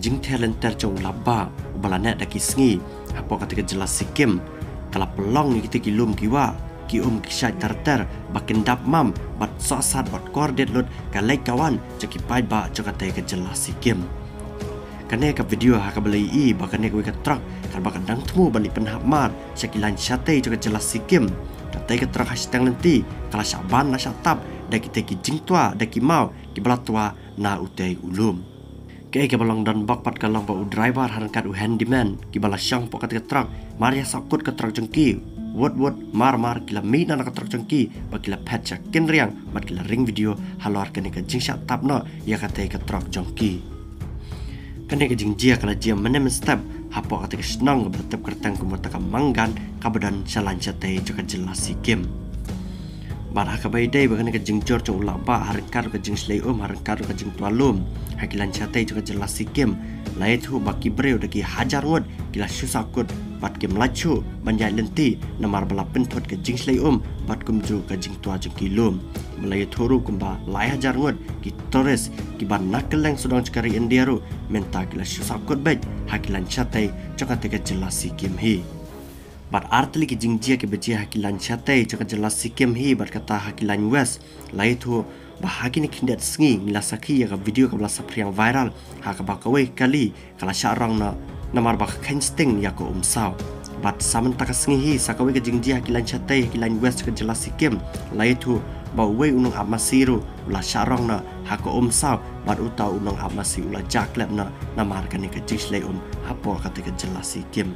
jing talenter jong laba ubalanet daki sngi hapo ketika jelas sikim kala pelong ni kita kilum kiwa ki kisai tarter bakin dap mam bat sosat bat kordet lut kalai kawan ceki pai ba cakate ke jelas sikim kane ka video ha ka belai I bakane ko ka trak kal bakan dang temu bani penhap mar sekilan syate cakate jelas sikim katai ke trak hashtag nanti kala syaban la syatap daki teki jing tua daki mau ki balatua na utai ulum ke balong dan bak pat kalong ba driver hankat u handyman ki bala syang po kat trak maria sakut ke trak jengki wot mar kila mi na ka trak jengki ba kila patcha ken riang mat kila ring video halor kene ka jing shat tap no ya katai ke trak jengki kene ka jing jia kala jia menem step hapo kat ke snang bertep kertang ku mata ka manggan kabadan salan chatai joka jelas sikim barah ka bai dai bagane ka jing jor chung laba harkar ka jing slei harkar ka jing tualum hakilan chatai juga jelas sikim lai thu baki breu daki hajar ngot kila susakut bat kem lachu banjai lenti namar bala pentot ka jing slei bat kumju ka jing tua jing kilum mulai thuru kumba lai hajar ngot ki torres ki ban nakeleng sudang cekari endiaru menta kila susakut bet hakilan chatai joka ka jelas sikim hi bat artli ki jingjia ke beji hakilan chatai joka jelas sikim hi bat kata hakilan west lai thu bahagi ni kindat sengi ngila sakhi ya ka video ka blasa priang viral ha ka bakawai kali kala syarang na namar bak kensting ya ko umsaw bat saman tak sengi hi sakawai ka jingjia hakilan chatai hakilan west ka jelas sikim lai thu bawai unung amasiru ula syarang na ha ko umsaw bat utau unung amasi ula jaklet na namar ka ni ka jislei hapo ka te ka jelas sikim